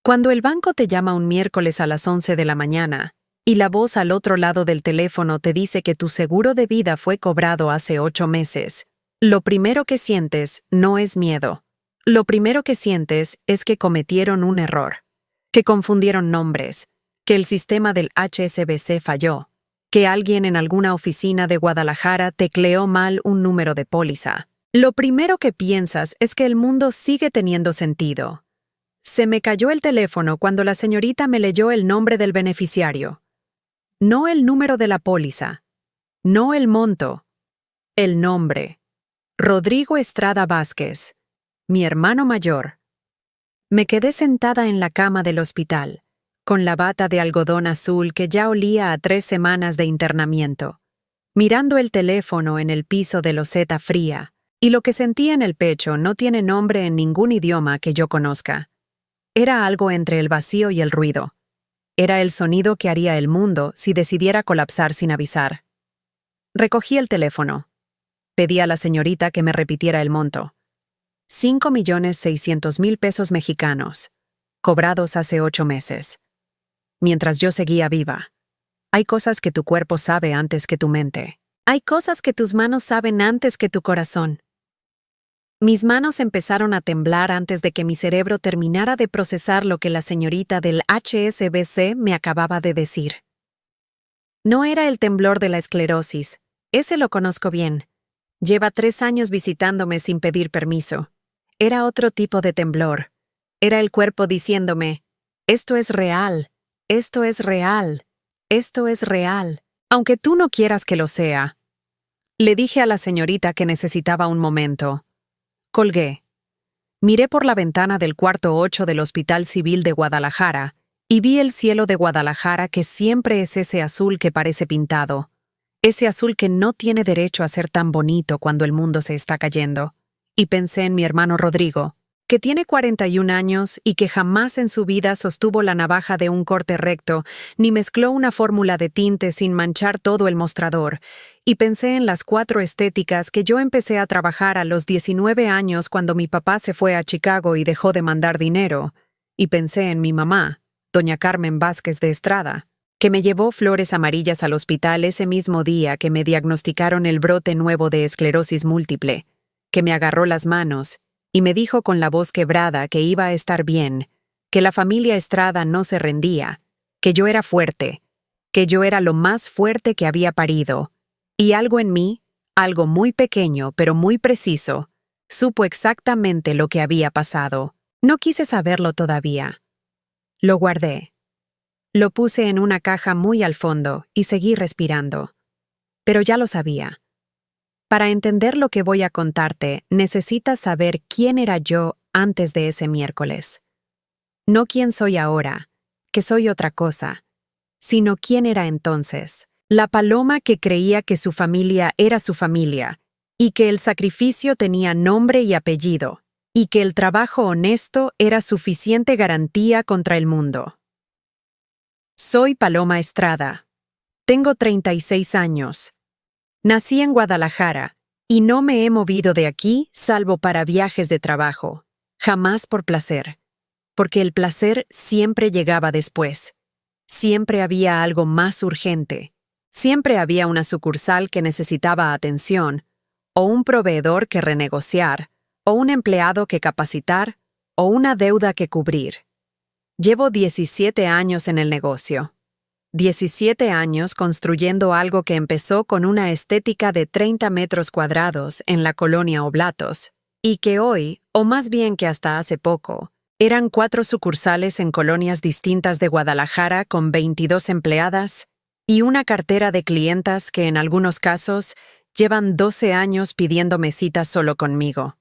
Cuando el banco te llama un miércoles a las 11 de la mañana y la voz al otro lado del teléfono te dice que tu seguro de vida fue cobrado hace 8 meses, lo primero que sientes no es miedo. Lo primero que sientes es que cometieron un error, que confundieron nombres, que el sistema del HSBC falló, que alguien en alguna oficina de Guadalajara tecleó mal un número de póliza. Lo primero que piensas es que el mundo sigue teniendo sentido. Se me cayó el teléfono cuando la señorita me leyó el nombre del beneficiario. No el número de la póliza, no el monto, el nombre. Rodrigo Estrada Vázquez, mi hermano mayor. Me quedé sentada en la cama del hospital, con la bata de algodón azul que ya olía a 3 semanas de internamiento, mirando el teléfono en el piso de loseta fría, y lo que sentía en el pecho no tiene nombre en ningún idioma que yo conozca. Era algo entre el vacío y el ruido. Era el sonido que haría el mundo si decidiera colapsar sin avisar. Recogí el teléfono. Pedí a la señorita que me repitiera el monto. 5.600.000 pesos mexicanos, cobrados hace 8 meses. Mientras yo seguía viva. Hay cosas que tu cuerpo sabe antes que tu mente. Hay cosas que tus manos saben antes que tu corazón. Mis manos empezaron a temblar antes de que mi cerebro terminara de procesar lo que la señorita del HSBC me acababa de decir. No era el temblor de la esclerosis, ese lo conozco bien. Lleva 3 años visitándome sin pedir permiso. Era otro tipo de temblor. Era el cuerpo diciéndome, esto es real, esto es real, esto es real, aunque tú no quieras que lo sea. Le dije a la señorita que necesitaba un momento. Colgué. Miré por la ventana del cuarto 8 del Hospital Civil de Guadalajara y vi el cielo de Guadalajara que siempre es ese azul que parece pintado. Ese azul que no tiene derecho a ser tan bonito cuando el mundo se está cayendo. Y pensé en mi hermano Rodrigo, que tiene 41 años y que jamás en su vida sostuvo la navaja de un corte recto, ni mezcló una fórmula de tinte sin manchar todo el mostrador. Y pensé en las 4 estéticas que yo empecé a trabajar a los 19 años cuando mi papá se fue a Chicago y dejó de mandar dinero. Y pensé en mi mamá, doña Carmen Vázquez de Estrada, que me llevó flores amarillas al hospital ese mismo día que me diagnosticaron el brote nuevo de esclerosis múltiple, que me agarró las manos y me dijo con la voz quebrada que iba a estar bien, que la familia Estrada no se rendía, que yo era fuerte, que yo era lo más fuerte que había parido, y algo en mí, algo muy pequeño pero muy preciso, supo exactamente lo que había pasado. No quise saberlo todavía. Lo guardé. Lo puse en una caja muy al fondo y seguí respirando. Pero ya lo sabía. Para entender lo que voy a contarte, necesitas saber quién era yo antes de ese miércoles. No quién soy ahora, que soy otra cosa, sino quién era entonces. La paloma que creía que su familia era su familia, y que el sacrificio tenía nombre y apellido, y que el trabajo honesto era suficiente garantía contra el mundo. Soy Paloma Estrada. Tengo 36 años. Nací en Guadalajara, y no me he movido de aquí salvo para viajes de trabajo, jamás por placer, porque el placer siempre llegaba después. Siempre había algo más urgente, siempre había una sucursal que necesitaba atención, o un proveedor que renegociar, o un empleado que capacitar, o una deuda que cubrir. Llevo 17 años en el negocio. 17 años construyendo algo que empezó con una estética de 30 metros cuadrados en la colonia Oblatos, y que hoy, o más bien que hasta hace poco, eran 4 sucursales en colonias distintas de Guadalajara con 22 empleadas y una cartera de clientas que en algunos casos llevan 12 años pidiéndome citas solo conmigo.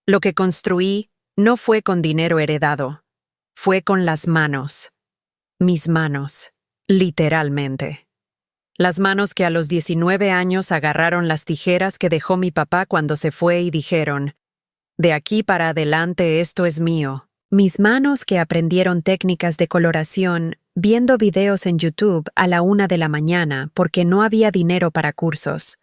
Lo que construí no fue con dinero heredado, fue con las manos. Mis manos. Literalmente. Las manos que a los 19 años agarraron las tijeras que dejó mi papá cuando se fue y dijeron, de aquí para adelante esto es mío. Mis manos que aprendieron técnicas de coloración viendo videos en YouTube a la 1 de la mañana porque no había dinero para cursos.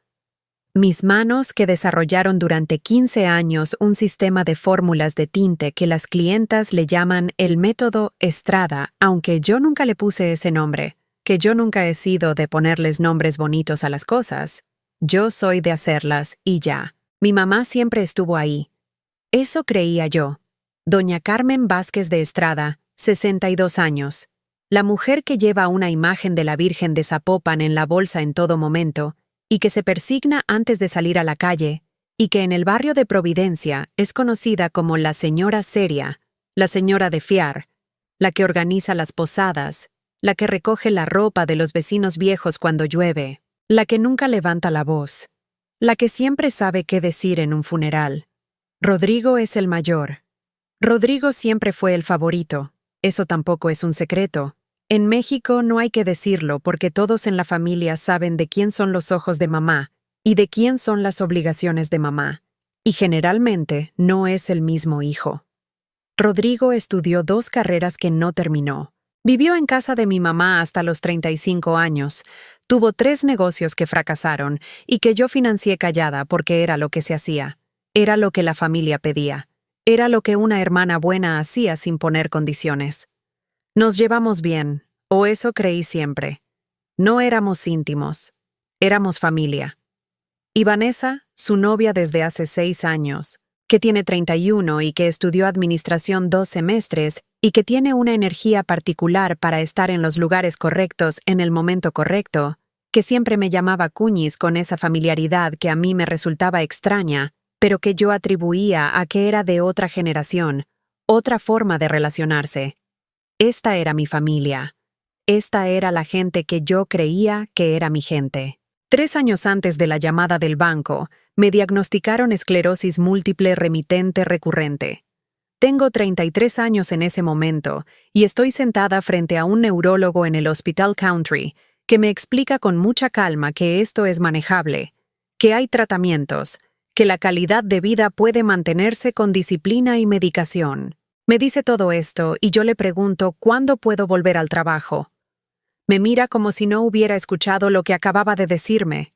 Mis manos, que desarrollaron durante 15 años un sistema de fórmulas de tinte que las clientas le llaman el método Estrada, aunque yo nunca le puse ese nombre, que yo nunca he sido de ponerles nombres bonitos a las cosas. Yo soy de hacerlas y ya. Mi mamá siempre estuvo ahí. Eso creía yo. Doña Carmen Vázquez de Estrada, 62 años. La mujer que lleva una imagen de la Virgen de Zapopan en la bolsa en todo momento, y que se persigna antes de salir a la calle, y que en el barrio de Providencia es conocida como la señora seria, la señora de fiar, la que organiza las posadas, la que recoge la ropa de los vecinos viejos cuando llueve, la que nunca levanta la voz, la que siempre sabe qué decir en un funeral. Rodrigo es el mayor. Rodrigo siempre fue el favorito. Eso tampoco es un secreto. En México no hay que decirlo porque todos en la familia saben de quién son los ojos de mamá y de quién son las obligaciones de mamá, y generalmente no es el mismo hijo. Rodrigo estudió 2 carreras que no terminó. Vivió en casa de mi mamá hasta los 35 años. Tuvo 3 negocios que fracasaron y que yo financié callada porque era lo que se hacía. Era lo que la familia pedía. Era lo que una hermana buena hacía sin poner condiciones. Nos llevamos bien, o eso creí siempre. No éramos íntimos, éramos familia. Y Vanessa, su novia desde hace 6 años, que tiene 31 y que estudió administración 2 semestres y que tiene una energía particular para estar en los lugares correctos en el momento correcto, que siempre me llamaba Cuñis con esa familiaridad que a mí me resultaba extraña, pero que yo atribuía a que era de otra generación, otra forma de relacionarse. Esta era mi familia. Esta era la gente que yo creía que era mi gente. 3 años antes de la llamada del banco, me diagnosticaron esclerosis múltiple remitente recurrente. Tengo 33 años en ese momento y estoy sentada frente a un neurólogo en el Hospital Country que me explica con mucha calma que esto es manejable, que hay tratamientos, que la calidad de vida puede mantenerse con disciplina y medicación. Me dice todo esto y yo le pregunto ¿cuándo puedo volver al trabajo? Me mira como si no hubiera escuchado lo que acababa de decirme.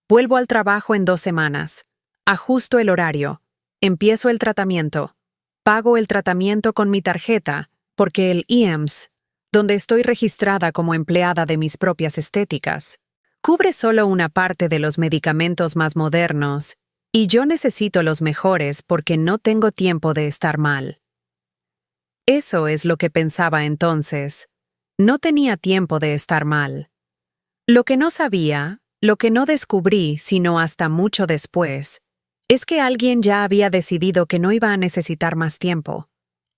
Vuelvo al trabajo en 2 semanas. Ajusto el horario. Empiezo el tratamiento. Pago el tratamiento con mi tarjeta, porque el IEMS, donde estoy registrada como empleada de mis propias estéticas, cubre solo una parte de los medicamentos más modernos, y yo necesito los mejores porque no tengo tiempo de estar mal. Eso es lo que pensaba entonces. No tenía tiempo de estar mal. Lo que no sabía, lo que no descubrí sino hasta mucho después, es que alguien ya había decidido que no iba a necesitar más tiempo.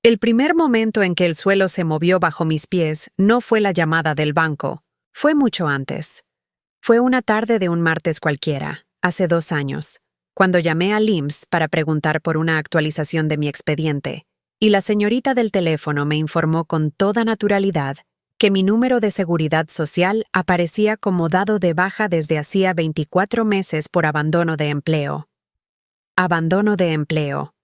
El primer momento en que el suelo se movió bajo mis pies no fue la llamada del banco, fue mucho antes. Fue una tarde de un martes cualquiera, hace 2 años, cuando llamé al IMSS para preguntar por una actualización de mi expediente. Y la señorita del teléfono me informó con toda naturalidad que mi número de seguridad social aparecía como dado de baja desde hacía 24 meses por abandono de empleo. Abandono de empleo.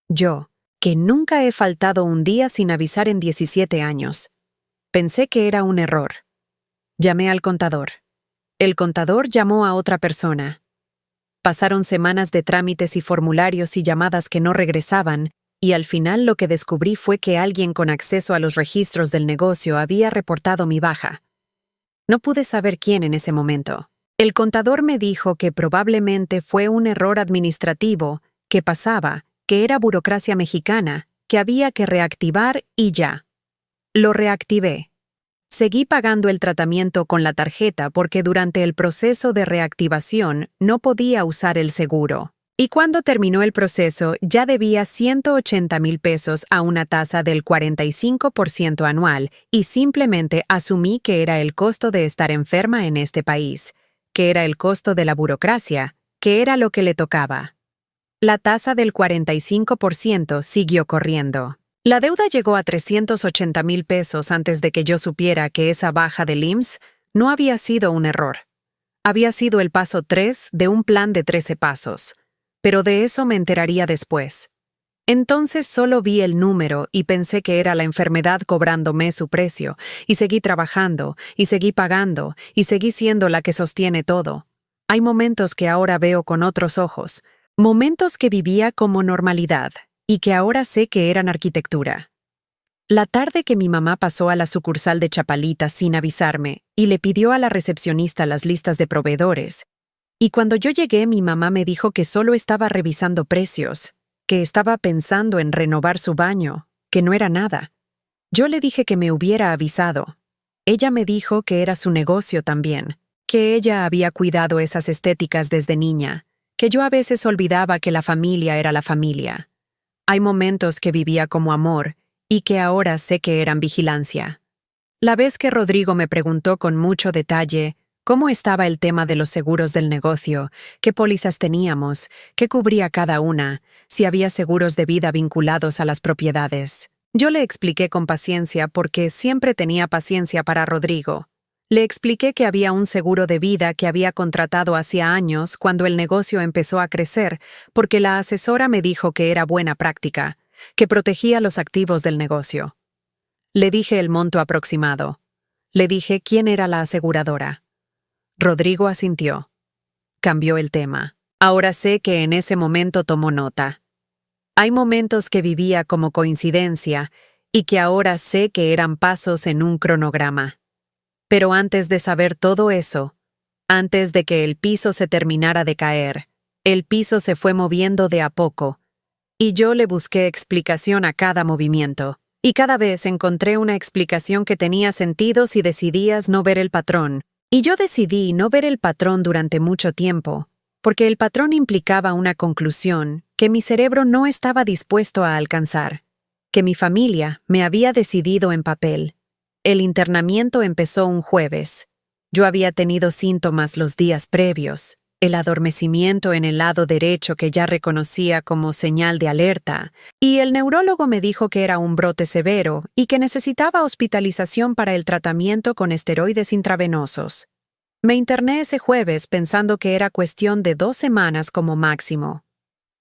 Yo, que nunca he faltado un día sin avisar en 17 años. Pensé que era un error. Llamé al contador. El contador llamó a otra persona. Pasaron semanas de trámites y formularios y llamadas que no regresaban, y al final lo que descubrí fue que alguien con acceso a los registros del negocio había reportado mi baja. No pude saber quién en ese momento. El contador me dijo que probablemente fue un error administrativo, que pasaba, que era burocracia mexicana, que había que reactivar y ya. Lo reactivé. Seguí pagando el tratamiento con la tarjeta porque durante el proceso de reactivación no podía usar el seguro. Y cuando terminó el proceso, ya debía 180,000 pesos a una tasa del 45% anual y simplemente asumí que era el costo de estar enferma en este país, que era el costo de la burocracia, que era lo que le tocaba. La tasa del 45% siguió corriendo. La deuda llegó a 380,000 pesos antes de que yo supiera que esa baja del IMSS no había sido un error. Había sido el paso 3 de un plan de 13 pasos. Pero de eso me enteraría después. Entonces solo vi el número y pensé que era la enfermedad cobrándome su precio, y seguí trabajando, y seguí pagando, y seguí siendo la que sostiene todo. Hay momentos que ahora veo con otros ojos, momentos que vivía como normalidad y que ahora sé que eran arquitectura. La tarde que mi mamá pasó a la sucursal de Chapalita sin avisarme y le pidió a la recepcionista las listas de proveedores, y cuando yo llegué mi mamá me dijo que solo estaba revisando precios, que estaba pensando en renovar su baño, que no era nada. Yo le dije que me hubiera avisado. Ella me dijo que era su negocio también, que ella había cuidado esas estéticas desde niña, que yo a veces olvidaba que la familia era la familia. Hay momentos que vivía como amor y que ahora sé que eran vigilancia. La vez que Rodrigo me preguntó con mucho detalle cómo estaba el tema de los seguros del negocio, qué pólizas teníamos, qué cubría cada una, si había seguros de vida vinculados a las propiedades. Yo le expliqué con paciencia porque siempre tenía paciencia para Rodrigo. Le expliqué que había un seguro de vida que había contratado hacía años cuando el negocio empezó a crecer, porque la asesora me dijo que era buena práctica, que protegía los activos del negocio. Le dije el monto aproximado. Le dije quién era la aseguradora. Rodrigo asintió. Cambió el tema. Ahora sé que en ese momento tomó nota. Hay momentos que vivía como coincidencia y que ahora sé que eran pasos en un cronograma. Pero antes de saber todo eso, antes de que el piso se terminara de caer, el piso se fue moviendo de a poco, y yo le busqué explicación a cada movimiento, y cada vez encontré una explicación que tenía sentido si decidías no ver el patrón. Y yo decidí no ver el patrón durante mucho tiempo, porque el patrón implicaba una conclusión que mi cerebro no estaba dispuesto a alcanzar, que mi familia me había decidido en papel. El internamiento empezó un jueves. Yo había tenido síntomas los días previos, el adormecimiento en el lado derecho que ya reconocía como señal de alerta, y el neurólogo me dijo que era un brote severo y que necesitaba hospitalización para el tratamiento con esteroides intravenosos. Me interné ese jueves pensando que era cuestión de 2 semanas como máximo.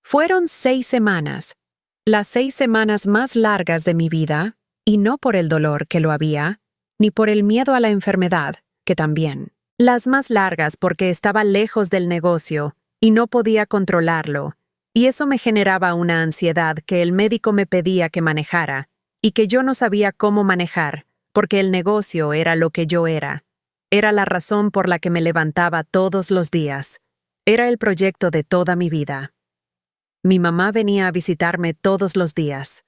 Fueron 6 semanas, las 6 semanas más largas de mi vida, y no por el dolor que lo había, ni por el miedo a la enfermedad, que también. Las más largas porque estaba lejos del negocio y no podía controlarlo, y eso me generaba una ansiedad que el médico me pedía que manejara, y que yo no sabía cómo manejar, porque el negocio era lo que yo era. Era la razón por la que me levantaba todos los días. Era el proyecto de toda mi vida. Mi mamá venía a visitarme todos los días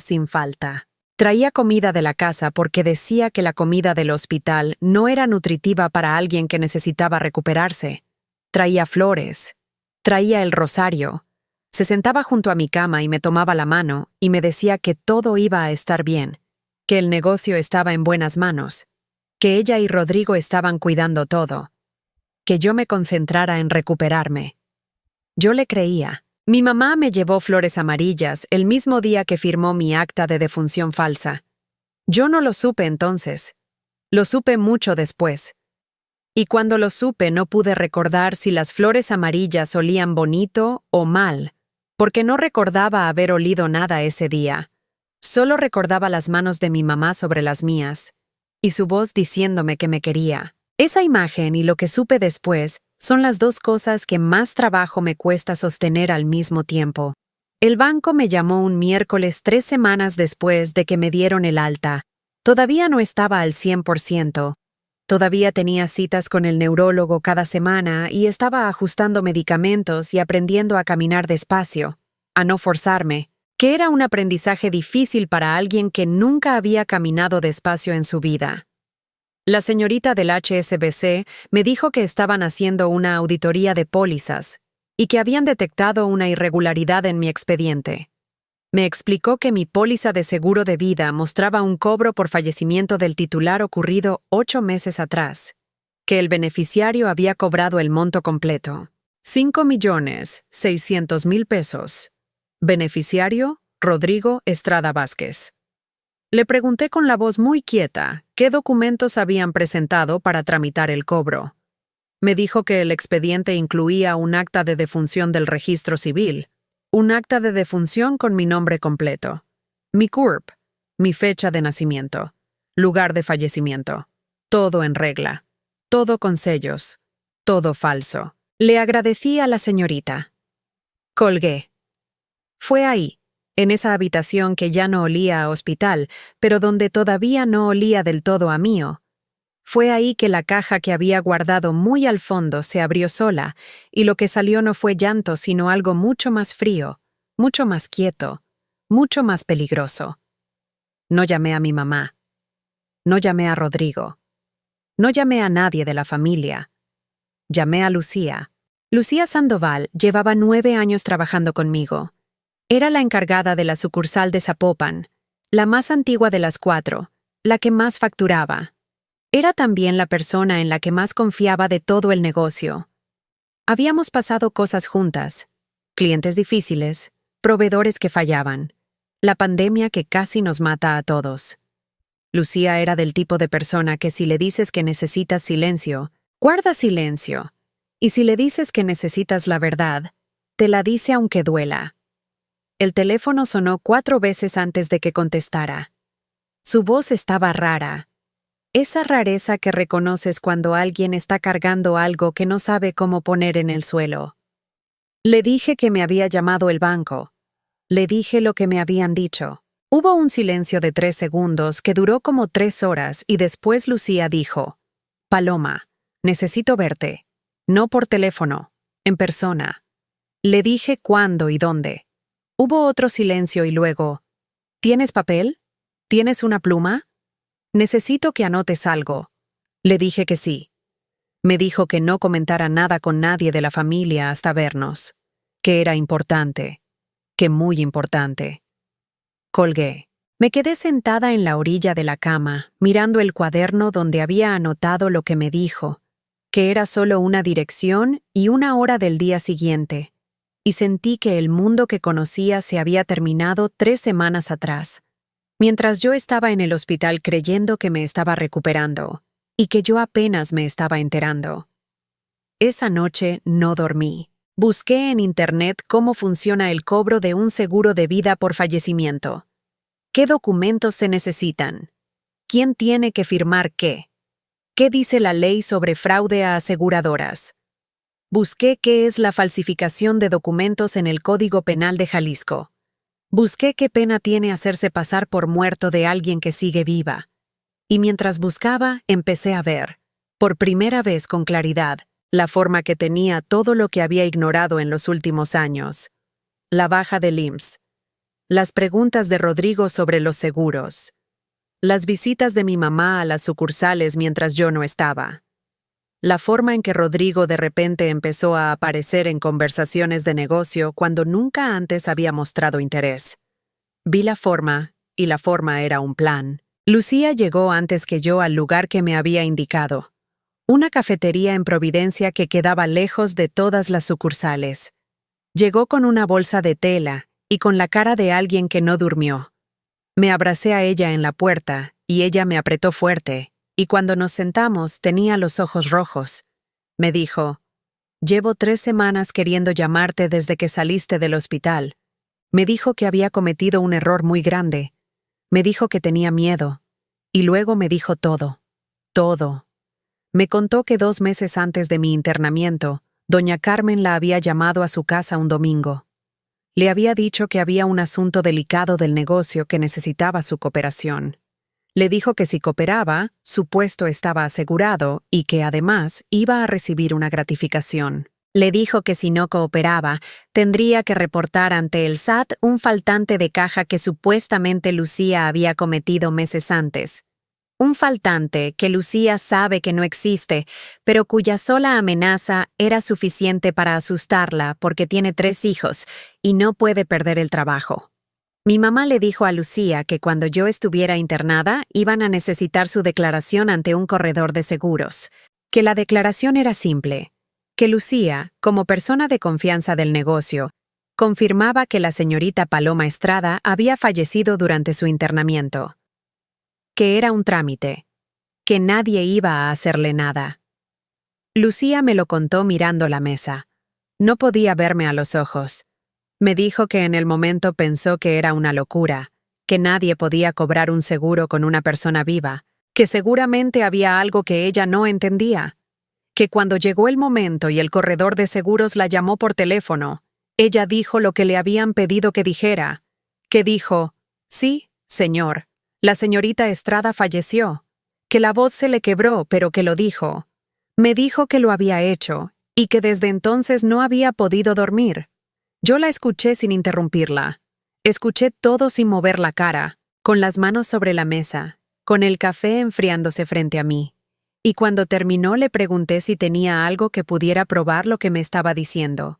sin falta. Traía comida de la casa porque decía que la comida del hospital no era nutritiva para alguien que necesitaba recuperarse. Traía flores. Traía el rosario. Se sentaba junto a mi cama y me tomaba la mano y me decía que todo iba a estar bien, que el negocio estaba en buenas manos, que ella y Rodrigo estaban cuidando todo, que yo me concentrara en recuperarme. Yo le creía. Mi mamá me llevó flores amarillas el mismo día que firmó mi acta de defunción falsa. Yo no lo supe entonces. Lo supe mucho después. Y cuando lo supe no pude recordar si las flores amarillas olían bonito o mal, porque no recordaba haber olido nada ese día. Solo recordaba las manos de mi mamá sobre las mías, y su voz diciéndome que me quería. Esa imagen y lo que supe después son las 2 cosas que más trabajo me cuesta sostener al mismo tiempo. El banco me llamó un miércoles 3 semanas después de que me dieron el alta. Todavía no estaba al 100%. Todavía tenía citas con el neurólogo cada semana y estaba ajustando medicamentos y aprendiendo a caminar despacio, a no forzarme, que era un aprendizaje difícil para alguien que nunca había caminado despacio en su vida. La señorita del HSBC me dijo que estaban haciendo una auditoría de pólizas y que habían detectado una irregularidad en mi expediente. Me explicó que mi póliza de seguro de vida mostraba un cobro por fallecimiento del titular ocurrido 8 meses atrás, que el beneficiario había cobrado el monto completo, 5.600.000 pesos. Beneficiario, Rodrigo Estrada Vázquez. Le pregunté con la voz muy quieta qué documentos habían presentado para tramitar el cobro. Me dijo que el expediente incluía un acta de defunción del registro civil, un acta de defunción con mi nombre completo, mi CURP, mi fecha de nacimiento, lugar de fallecimiento, todo en regla, todo con sellos, Todo falso. Le agradecí a la señorita. Colgué. Fue ahí, en esa habitación que ya no olía a hospital, pero donde todavía no olía del todo a mío. Fue ahí que la caja que había guardado muy al fondo se abrió sola, y lo que salió no fue llanto, sino algo mucho más frío, mucho más quieto, mucho más peligroso. No llamé a mi mamá. No llamé a Rodrigo. No llamé a nadie de la familia. Llamé a Lucía. Lucía Sandoval llevaba 9 años trabajando conmigo. Era la encargada de la sucursal de Zapopan, la más antigua de las 4, la que más facturaba. Era también la persona en la que más confiaba de todo el negocio. Habíamos pasado cosas juntas, clientes difíciles, proveedores que fallaban, la pandemia que casi nos mata a todos. Lucía era del tipo de persona que si le dices que necesitas silencio, guarda silencio, y si le dices que necesitas la verdad, te la dice aunque duela. El teléfono sonó 4 veces antes de que contestara. Su voz estaba rara. Esa rareza que reconoces cuando alguien está cargando algo que no sabe cómo poner en el suelo. Le dije que me había llamado el banco. Le dije lo que me habían dicho. Hubo un silencio de 3 segundos que duró como 3 horas y después Lucía dijo: Paloma, necesito verte. No por teléfono, en persona. Le dije cuándo y dónde. Hubo otro silencio y luego: ¿Tienes papel? ¿Tienes una pluma? Necesito que anotes algo. Le dije que sí. Me dijo que no comentara nada con nadie de la familia hasta vernos. Que era importante. Que muy importante. Colgué. Me quedé sentada en la orilla de la cama, mirando el cuaderno donde había anotado lo que me dijo, que era solo una dirección y una hora del día siguiente, y sentí que el mundo que conocía se había terminado 3 semanas atrás. Mientras yo estaba en el hospital creyendo que me estaba recuperando, y que yo apenas me estaba enterando. Esa noche no dormí. Busqué en internet cómo funciona el cobro de un seguro de vida por fallecimiento. ¿Qué documentos se necesitan? ¿Quién tiene que firmar qué? ¿Qué dice la ley sobre fraude a aseguradoras? Busqué qué es la falsificación de documentos en el Código Penal de Jalisco. Busqué qué pena tiene hacerse pasar por muerto de alguien que sigue viva. Y mientras buscaba, empecé a ver, por primera vez con claridad, la forma que tenía todo lo que había ignorado en los últimos años. La baja del IMSS. Las preguntas de Rodrigo sobre los seguros. Las visitas de mi mamá a las sucursales mientras yo no estaba. La forma en que Rodrigo de repente empezó a aparecer en conversaciones de negocio cuando nunca antes había mostrado interés. Vi la forma, y la forma era un plan. Lucía llegó antes que yo al lugar que me había indicado. Una cafetería en Providencia que quedaba lejos de todas las sucursales. Llegó con una bolsa de tela y con la cara de alguien que no durmió. Me abracé a ella en la puerta y ella me apretó fuerte, y cuando nos sentamos tenía los ojos rojos. Me dijo: «Llevo 3 semanas queriendo llamarte desde que saliste del hospital». Me dijo que había cometido un error muy grande. Me dijo que tenía miedo. Y luego me dijo todo. Todo. Me contó que 2 meses antes de mi internamiento, doña Carmen la había llamado a su casa un domingo. Le había dicho que había un asunto delicado del negocio que necesitaba su cooperación. Le dijo que si cooperaba, su puesto estaba asegurado y que además iba a recibir una gratificación. Le dijo que si no cooperaba, tendría que reportar ante el SAT un faltante de caja que supuestamente Lucía había cometido meses antes. Un faltante que Lucía sabe que no existe, pero cuya sola amenaza era suficiente para asustarla porque tiene 3 hijos y no puede perder el trabajo. Mi mamá le dijo a Lucía que cuando yo estuviera internada iban a necesitar su declaración ante un corredor de seguros, que la declaración era simple, que Lucía, como persona de confianza del negocio, confirmaba que la señorita Paloma Estrada había fallecido durante su internamiento. Que era un trámite, que nadie iba a hacerle nada. Lucía me lo contó mirando la mesa. No podía verme a los ojos. Me dijo que en el momento pensó que era una locura, que nadie podía cobrar un seguro con una persona viva, que seguramente había algo que ella no entendía. que cuando llegó el momento y el corredor de seguros la llamó por teléfono, ella dijo lo que le habían pedido que dijera, que dijo, sí, señor, la señorita Estrada falleció, que la voz se le quebró, pero que lo dijo. Me dijo que lo había hecho y que desde entonces no había podido dormir. Yo la escuché sin interrumpirla. Escuché todo sin mover la cara, con las manos sobre la mesa, con el café enfriándose frente a mí. Y cuando terminó le pregunté si tenía algo que pudiera probar lo que me estaba diciendo.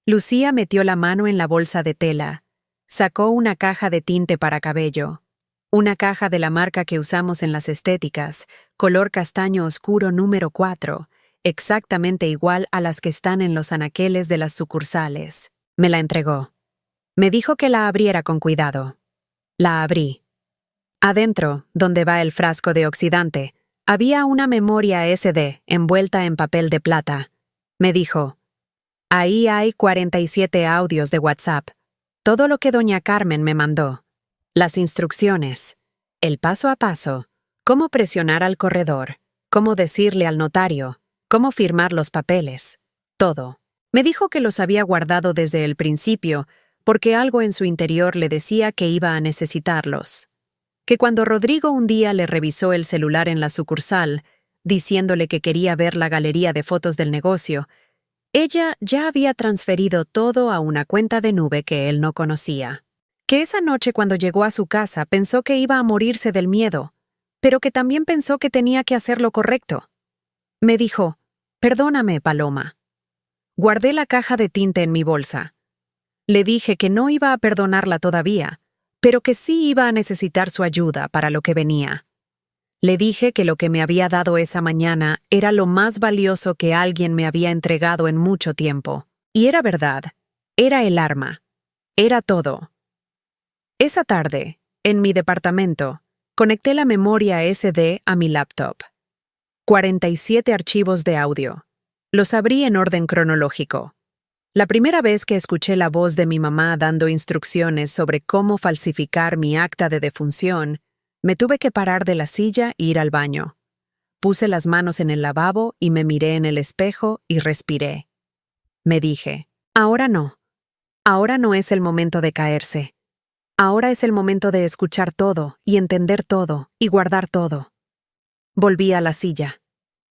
Lucía metió la mano en la bolsa de tela. Sacó una caja de tinte para cabello. Una caja de la marca que usamos en las estéticas, color castaño oscuro número 4, exactamente igual a las que están en los anaqueles de las sucursales. Me la entregó. Me dijo que la abriera con cuidado. La abrí. Adentro, donde va el frasco de oxidante, había una memoria SD envuelta en papel de plata. Me dijo, ahí hay 47 audios de WhatsApp. Todo lo que doña Carmen me mandó. Las instrucciones. El paso a paso. Cómo presionar al corredor. Cómo decirle al notario. Cómo firmar los papeles. Todo. Me dijo que los había guardado desde el principio porque algo en su interior le decía que iba a necesitarlos. Que cuando Rodrigo un día le revisó el celular en la sucursal, diciéndole que quería ver la galería de fotos del negocio, ella ya había transferido todo a una cuenta de nube que él no conocía. Que esa noche cuando llegó a su casa pensó que iba a morirse del miedo, pero que también pensó que tenía que hacer lo correcto. Me dijo, perdóname, Paloma. Guardé la caja de tinte en mi bolsa. Le dije que no iba a perdonarla todavía, pero que sí iba a necesitar su ayuda para lo que venía. Le dije que lo que me había dado esa mañana era lo más valioso que alguien me había entregado en mucho tiempo. Y era verdad. Era el arma. Era todo. Esa tarde, en mi departamento, conecté la memoria SD a mi laptop. 47 archivos de audio. Los abrí en orden cronológico. La primera vez que escuché la voz de mi mamá dando instrucciones sobre cómo falsificar mi acta de defunción, me tuve que parar de la silla e ir al baño. Puse las manos en el lavabo y me miré en el espejo y respiré. Me dije, ahora no. Ahora no es el momento de caerse. Ahora es el momento de escuchar todo y entender todo y guardar todo. Volví a la silla.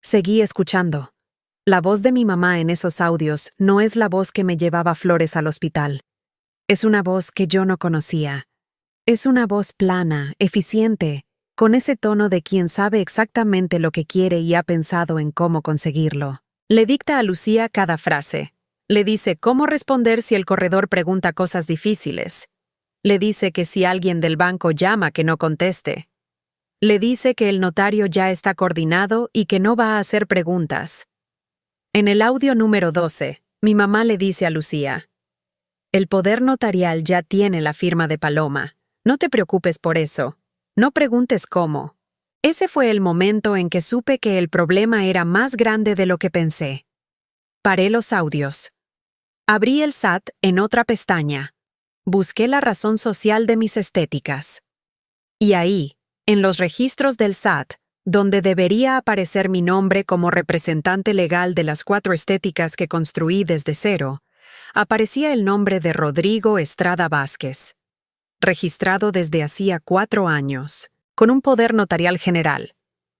Seguí escuchando. La voz de mi mamá en esos audios no es la voz que me llevaba flores al hospital. Es una voz que yo no conocía. Es una voz plana, eficiente, con ese tono de quien sabe exactamente lo que quiere y ha pensado en cómo conseguirlo. Le dicta a Lucía cada frase. Le dice cómo responder si el corredor pregunta cosas difíciles. Le dice que si alguien del banco llama que no conteste. Le dice que el notario ya está coordinado y que no va a hacer preguntas. En el audio número 12, mi mamá le dice a Lucía, el poder notarial ya tiene la firma de Paloma. No te preocupes por eso. No preguntes cómo. Ese fue el momento en que supe que el problema era más grande de lo que pensé. Paré los audios. Abrí el SAT en otra pestaña. Busqué la razón social de mis estéticas. Y ahí, en los registros del SAT, donde debería aparecer mi nombre como representante legal de las 4 estéticas que construí desde cero, aparecía el nombre de Rodrigo Estrada Vázquez, registrado desde hacía 4 años, con un poder notarial general.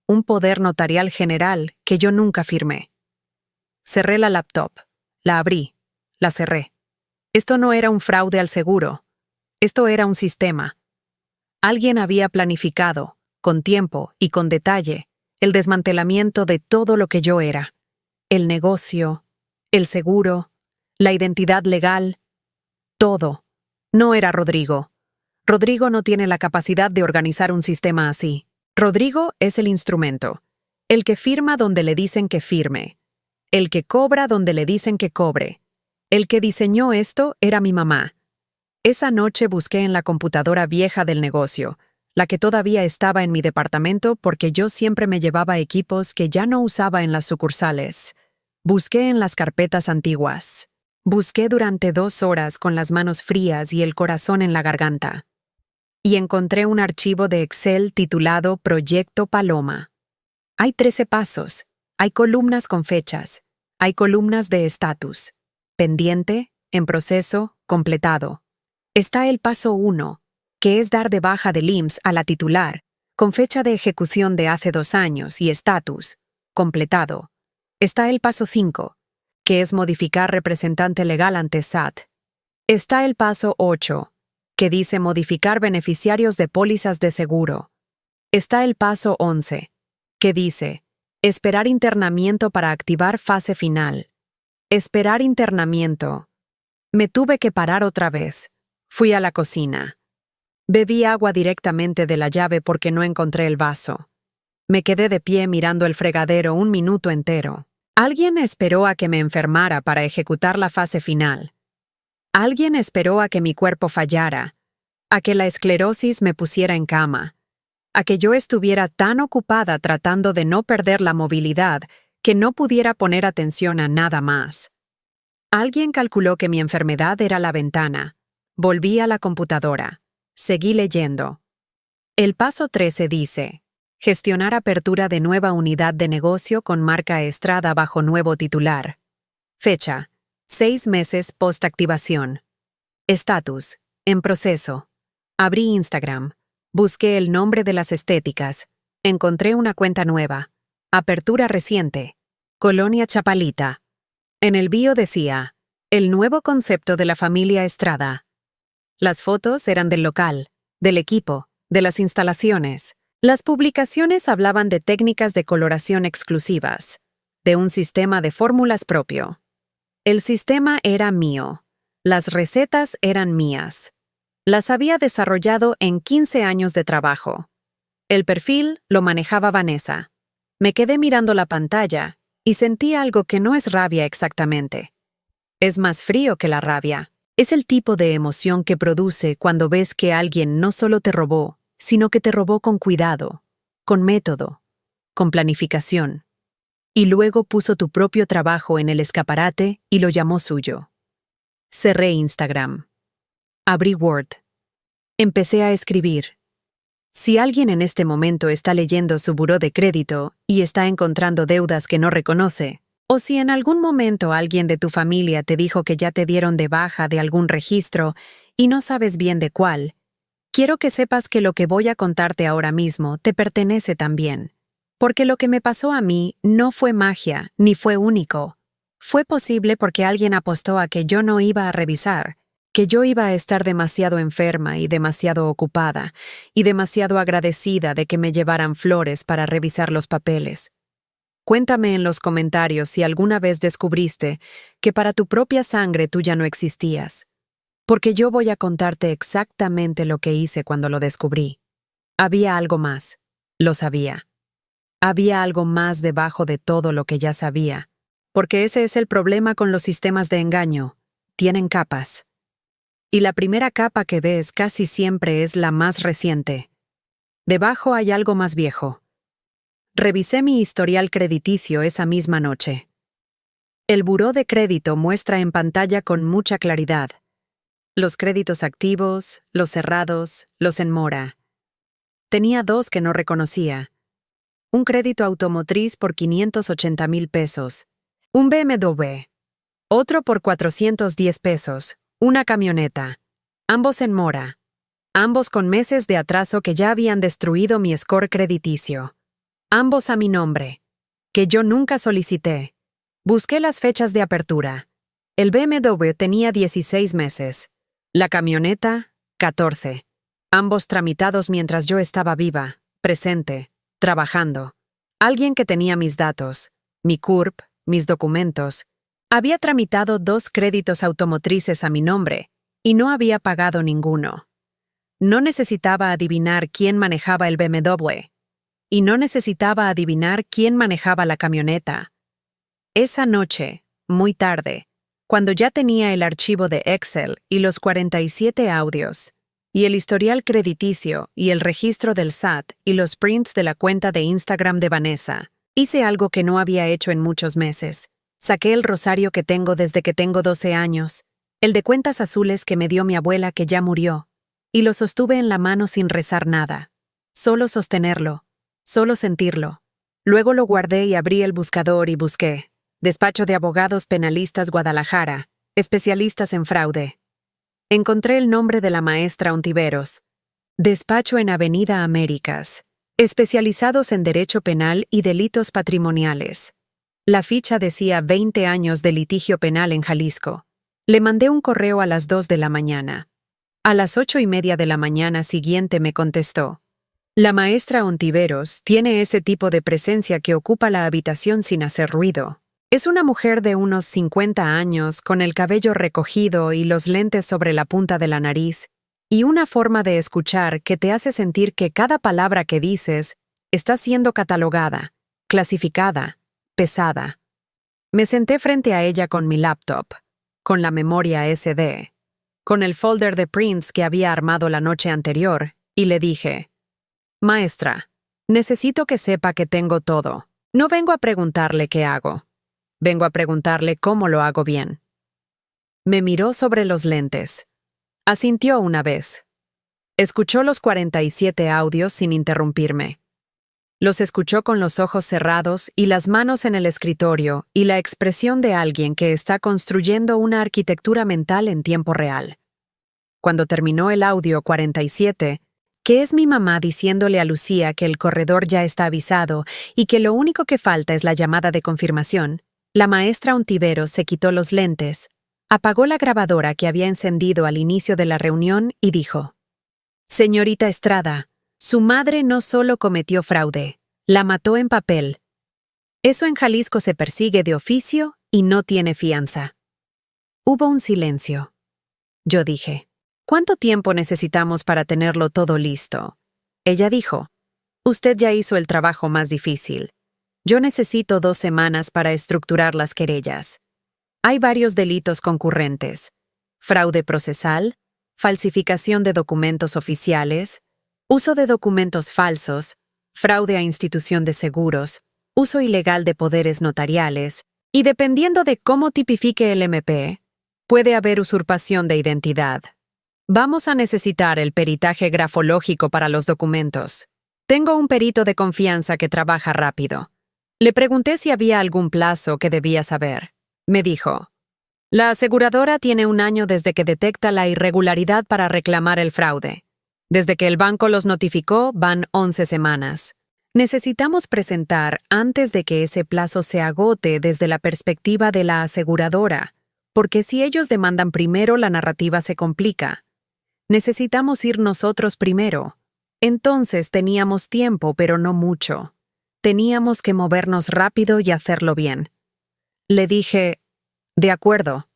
Un poder notarial general que yo nunca firmé. Cerré la laptop, la abrí, la cerré. Esto no era un fraude al seguro. Esto era un sistema. Alguien había planificado, con tiempo y con detalle, el desmantelamiento de todo lo que yo era. El negocio, el seguro, la identidad legal, todo. No era Rodrigo. Rodrigo no tiene la capacidad de organizar un sistema así. Rodrigo es el instrumento, el que firma donde le dicen que firme, el que cobra donde le dicen que cobre. El que diseñó esto era mi mamá. Esa noche busqué en la computadora vieja del negocio, la que todavía estaba en mi departamento porque yo siempre me llevaba equipos que ya no usaba en las sucursales. Busqué en las carpetas antiguas. Busqué durante 2 horas con las manos frías y el corazón en la garganta. Y encontré un archivo de Excel titulado Proyecto Paloma. Hay 13 pasos. Hay columnas con fechas. Hay columnas de estatus. Pendiente, en proceso, completado. Está el paso 1, que es dar de baja del IMSS a la titular, con fecha de ejecución de hace 2 años y estatus, completado. Está el paso 5, que es modificar representante legal ante SAT. Está el paso 8, que dice modificar beneficiarios de pólizas de seguro. Está el paso 11, que dice esperar internamiento para activar fase final. Esperar internamiento. Me tuve que parar otra vez. Fui a la cocina. Bebí agua directamente de la llave porque no encontré el vaso. Me quedé de pie mirando el fregadero 1 minuto entero. Alguien esperó a que me enfermara para ejecutar la fase final. Alguien esperó a que mi cuerpo fallara, a que la esclerosis me pusiera en cama, a que yo estuviera tan ocupada tratando de no perder la movilidad que no pudiera poner atención a nada más. Alguien calculó que mi enfermedad era la ventana. Volví a la computadora. Seguí leyendo. El paso 13 dice: gestionar apertura de nueva unidad de negocio con marca Estrada bajo nuevo titular. Fecha: 6 meses post-activación. Estatus: en proceso. Abrí Instagram. Busqué el nombre de las estéticas. Encontré una cuenta nueva. Apertura reciente. Colonia Chapalita. En el bio decía: el nuevo concepto de la familia Estrada. Las fotos eran del local, del equipo, de las instalaciones. Las publicaciones hablaban de técnicas de coloración exclusivas, de un sistema de fórmulas propio. El sistema era mío. Las recetas eran mías. Las había desarrollado en 15 años de trabajo. El perfil lo manejaba Vanessa. Me quedé mirando la pantalla y sentí algo que no es rabia exactamente. Es más frío que la rabia. Es el tipo de emoción que produce cuando ves que alguien no solo te robó, sino que te robó con cuidado, con método, con planificación. Y luego puso tu propio trabajo en el escaparate y lo llamó suyo. Cerré Instagram. Abrí Word. Empecé a escribir. Si alguien en este momento está leyendo su buró de crédito y está encontrando deudas que no reconoce, o si en algún momento alguien de tu familia te dijo que ya te dieron de baja de algún registro y no sabes bien de cuál, quiero que sepas que lo que voy a contarte ahora mismo te pertenece también. Porque lo que me pasó a mí no fue magia, ni fue único. Fue posible porque alguien apostó a que yo no iba a revisar, que yo iba a estar demasiado enferma y demasiado ocupada, y demasiado agradecida de que me llevaran flores para revisar los papeles. Cuéntame en los comentarios si alguna vez descubriste que para tu propia sangre tú ya no existías. Porque yo voy a contarte exactamente lo que hice cuando lo descubrí. Había algo más. Lo sabía. Había algo más debajo de todo lo que ya sabía. Porque ese es el problema con los sistemas de engaño. Tienen capas. Y la primera capa que ves casi siempre es la más reciente. Debajo hay algo más viejo. Revisé mi historial crediticio esa misma noche. El buró de crédito muestra en pantalla con mucha claridad los créditos activos, los cerrados, los en mora. Tenía 2 que no reconocía. Un crédito automotriz por 580,000 pesos. Un BMW. Otro por 410 pesos. Una camioneta. Ambos en mora. Ambos con meses de atraso que ya habían destruido mi score crediticio. Ambos a mi nombre. Que yo nunca solicité. Busqué las fechas de apertura. El BMW tenía 16 meses. La camioneta, 14. Ambos tramitados mientras yo estaba viva, presente, trabajando. Alguien que tenía mis datos, mi CURP, mis documentos. Había tramitado 2 créditos automotrices a mi nombre y no había pagado ninguno. No necesitaba adivinar quién manejaba el BMW. Y no necesitaba adivinar quién manejaba la camioneta. Esa noche, muy tarde, cuando ya tenía el archivo de Excel y los 47 audios, y el historial crediticio y el registro del SAT y los prints de la cuenta de Instagram de Vanessa, hice algo que no había hecho en muchos meses. Saqué el rosario que tengo desde que tengo 12 años, el de cuentas azules que me dio mi abuela que ya murió, y lo sostuve en la mano sin rezar nada. Solo sostenerlo. Solo sentirlo. Luego lo guardé y abrí el buscador y busqué. Despacho de Abogados Penalistas Guadalajara, especialistas en fraude. Encontré el nombre de la maestra Ontiveros. Despacho en Avenida Américas, especializados en derecho penal y delitos patrimoniales. La ficha decía 20 años de litigio penal en Jalisco. Le mandé un correo a las 2 de la mañana. A las 8:30 de la mañana siguiente me contestó. La maestra Ontiveros tiene ese tipo de presencia que ocupa la habitación sin hacer ruido. Es una mujer de unos 50 años, con el cabello recogido y los lentes sobre la punta de la nariz, y una forma de escuchar que te hace sentir que cada palabra que dices está siendo catalogada, clasificada, pesada. Me senté frente a ella con mi laptop, con la memoria SD, con el folder de prints que había armado la noche anterior, y le dije: Maestra, necesito que sepa que tengo todo. No vengo a preguntarle qué hago. Vengo a preguntarle cómo lo hago bien. Me miró sobre los lentes. Asintió una vez. Escuchó los 47 audios sin interrumpirme. Los escuchó con los ojos cerrados y las manos en el escritorio y la expresión de alguien que está construyendo una arquitectura mental en tiempo real. Cuando terminó el audio 47, que es mi mamá diciéndole a Lucía que el corredor ya está avisado y que lo único que falta es la llamada de confirmación, la maestra Ontiveros se quitó los lentes, apagó la grabadora que había encendido al inicio de la reunión y dijo: Señorita Estrada, su madre no solo cometió fraude, la mató en papel. Eso en Jalisco se persigue de oficio y no tiene fianza. Hubo un silencio. Yo dije: ¿Cuánto tiempo necesitamos para tenerlo todo listo? Ella dijo: Usted ya hizo el trabajo más difícil. Yo necesito 2 semanas para estructurar las querellas. Hay varios delitos concurrentes: fraude procesal, falsificación de documentos oficiales, uso de documentos falsos, fraude a institución de seguros, uso ilegal de poderes notariales, y dependiendo de cómo tipifique el MP, puede haber usurpación de identidad. Vamos a necesitar el peritaje grafológico para los documentos. Tengo un perito de confianza que trabaja rápido. Le pregunté si había algún plazo que debía saber. Me dijo: La aseguradora tiene 1 año desde que detecta la irregularidad para reclamar el fraude. Desde que el banco los notificó, van 11 semanas. Necesitamos presentar antes de que ese plazo se agote desde la perspectiva de la aseguradora, porque si ellos demandan primero, la narrativa se complica. Necesitamos ir nosotros primero. Entonces teníamos tiempo, pero no mucho. Teníamos que movernos rápido y hacerlo bien. Le dije: De acuerdo.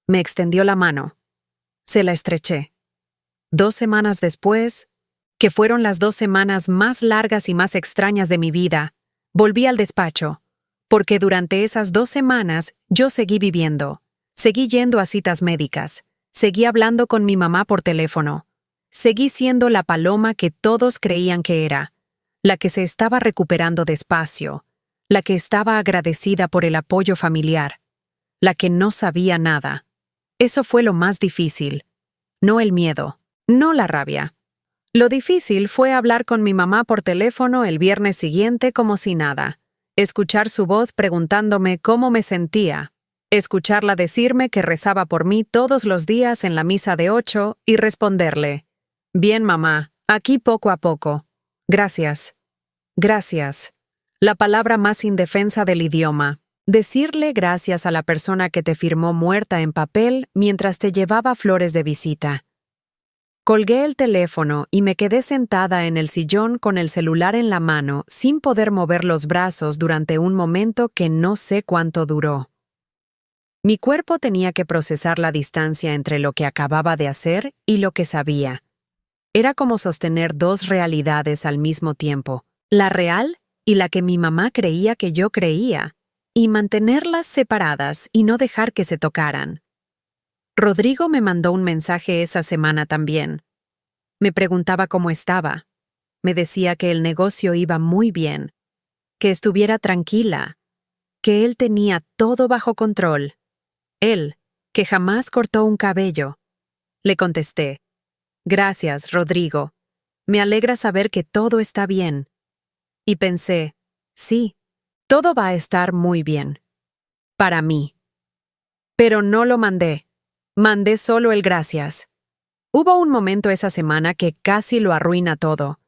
Me extendió la mano. Se la estreché. 2 semanas después, que fueron las 2 semanas más largas y más extrañas de mi vida, volví al despacho, porque durante esas 2 semanas yo seguí viviendo, seguí yendo a citas médicas, seguí hablando con mi mamá por teléfono, seguí siendo la paloma que todos creían que era, la que se estaba recuperando despacio, la que estaba agradecida por el apoyo familiar, la que no sabía nada. Eso fue lo más difícil, no el miedo, no la rabia. Lo difícil fue hablar con mi mamá por teléfono el viernes siguiente como si nada, escuchar su voz preguntándome cómo me sentía, escucharla decirme que rezaba por mí todos los días en la misa de 8 y responderle: Bien, mamá, aquí poco a poco. Gracias. Gracias. La palabra más indefensa del idioma. Decirle gracias a la persona que te firmó muerta en papel mientras te llevaba flores de visita. Colgué el teléfono y me quedé sentada en el sillón con el celular en la mano sin poder mover los brazos durante un momento que no sé cuánto duró. Mi cuerpo tenía que procesar la distancia entre lo que acababa de hacer y lo que sabía. Era como sostener 2 realidades al mismo tiempo, la real y la que mi mamá creía que yo creía, y mantenerlas separadas y no dejar que se tocaran. Rodrigo me mandó un mensaje esa semana también. Me preguntaba cómo estaba. Me decía que el negocio iba muy bien, que estuviera tranquila, que él tenía todo bajo control. Él, que jamás cortó un cabello. Le contesté: Gracias, Rodrigo. Me alegra saber que todo está bien. Y pensé: Sí, todo va a estar muy bien. Para mí. Pero no lo mandé. Mandé solo el gracias. Hubo un momento esa semana que casi lo arruina todo.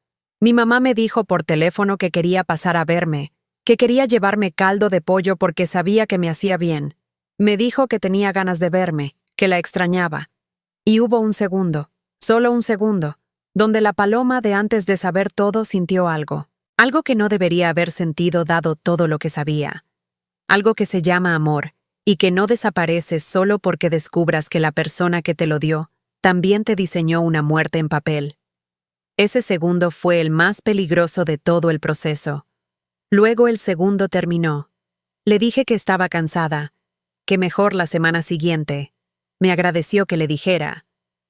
Mi mamá me dijo por teléfono que quería pasar a verme, que quería llevarme caldo de pollo porque sabía que me hacía bien. Me dijo que tenía ganas de verme, que la extrañaba. Y hubo un segundo, solo un segundo, donde la Paloma de antes de saber todo sintió algo. Algo que no debería haber sentido dado todo lo que sabía. Algo que se llama amor, y que no desaparece solo porque descubras que la persona que te lo dio también te diseñó una muerte en papel. Ese segundo fue el más peligroso de todo el proceso. Luego el segundo terminó. Le dije que estaba cansada, que mejor la semana siguiente. Me agradeció que le dijera.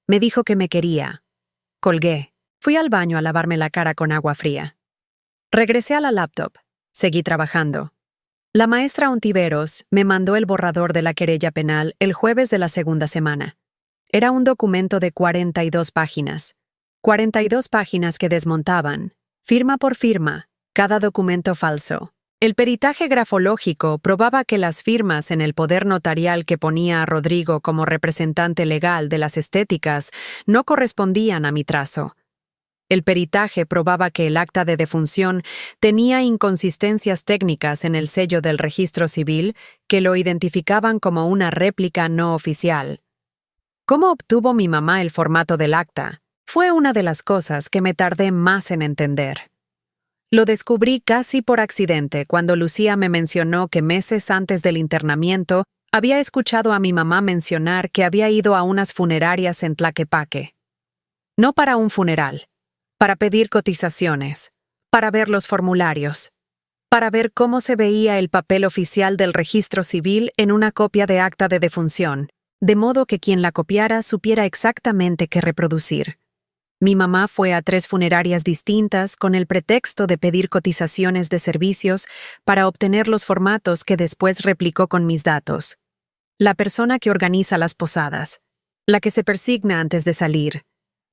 Me dijo que me quería. Colgué. Fui al baño a lavarme la cara con agua fría. Regresé a la laptop. Seguí trabajando. La maestra Ontiveros me mandó el borrador de la querella penal el jueves de la segunda semana. Era un documento de 42 páginas. 42 páginas que desmontaban, firma por firma, cada documento falso. El peritaje grafológico probaba que las firmas en el poder notarial que ponía a Rodrigo como representante legal de las estéticas no correspondían a mi trazo. El peritaje probaba que el acta de defunción tenía inconsistencias técnicas en el sello del registro civil que lo identificaban como una réplica no oficial. ¿Cómo obtuvo mi mamá el formato del acta? Fue una de las cosas que me tardé más en entender. Lo descubrí casi por accidente cuando Lucía me mencionó que meses antes del internamiento había escuchado a mi mamá mencionar que había ido a unas funerarias en Tlaquepaque. No para un funeral, para pedir cotizaciones, para ver los formularios, para ver cómo se veía el papel oficial del registro civil en una copia de acta de defunción, de modo que quien la copiara supiera exactamente qué reproducir. Mi mamá fue a 3 funerarias distintas con el pretexto de pedir cotizaciones de servicios para obtener los formatos que después replicó con mis datos. La persona que organiza las posadas, la que se persigna antes de salir,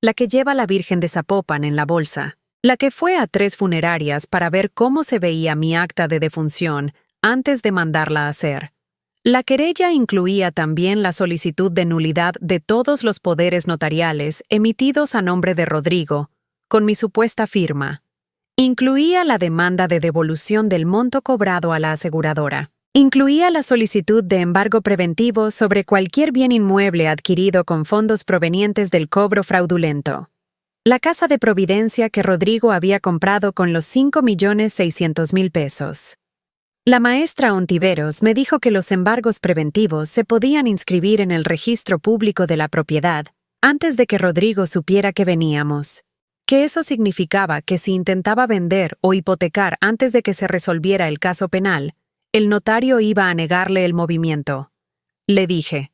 la que lleva a la Virgen de Zapopan en la bolsa, la que fue a 3 funerarias para ver cómo se veía mi acta de defunción antes de mandarla a hacer. La querella incluía también la solicitud de nulidad de todos los poderes notariales emitidos a nombre de Rodrigo, con mi supuesta firma. Incluía la demanda de devolución del monto cobrado a la aseguradora. Incluía la solicitud de embargo preventivo sobre cualquier bien inmueble adquirido con fondos provenientes del cobro fraudulento. La casa de Providencia que Rodrigo había comprado con los 5.600.000 pesos. La maestra Ontiveros me dijo que los embargos preventivos se podían inscribir en el registro público de la propiedad antes de que Rodrigo supiera que veníamos. Que eso significaba que si intentaba vender o hipotecar antes de que se resolviera el caso penal, el notario iba a negarle el movimiento. Le dije,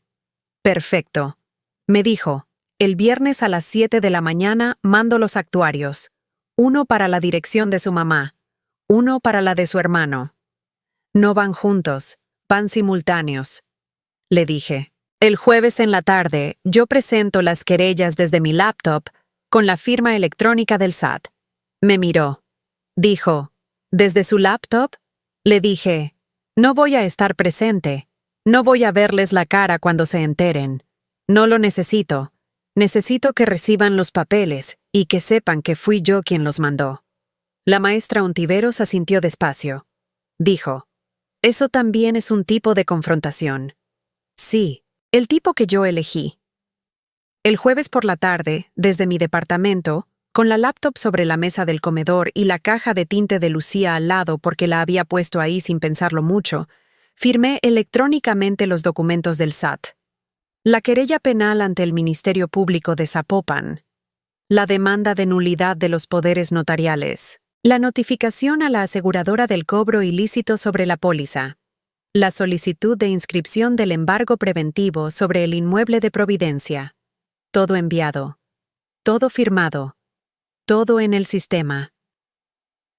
perfecto. Me dijo, el viernes a las 7 de la mañana mando los actuarios. 1 para la dirección de su mamá, 1 para la de su hermano. No van juntos, van simultáneos. Le dije, el jueves en la tarde yo presento las querellas desde mi laptop con la firma electrónica del SAT. Me miró. Dijo, ¿desde su laptop? Le dije, no voy a estar presente. No voy a verles la cara cuando se enteren. No lo necesito. Necesito que reciban los papeles y que sepan que fui yo quien los mandó. La maestra Ontiveros asintió despacio. Dijo, eso también es un tipo de confrontación. Sí, el tipo que yo elegí. El jueves por la tarde, desde mi departamento, con la laptop sobre la mesa del comedor y la caja de tinte de Lucía al lado porque la había puesto ahí sin pensarlo mucho, firmé electrónicamente los documentos del SAT. La querella penal ante el Ministerio Público de Zapopan. La demanda de nulidad de los poderes notariales. La notificación a la aseguradora del cobro ilícito sobre la póliza. La solicitud de inscripción del embargo preventivo sobre el inmueble de Providencia. Todo enviado. Todo firmado. Todo en el sistema.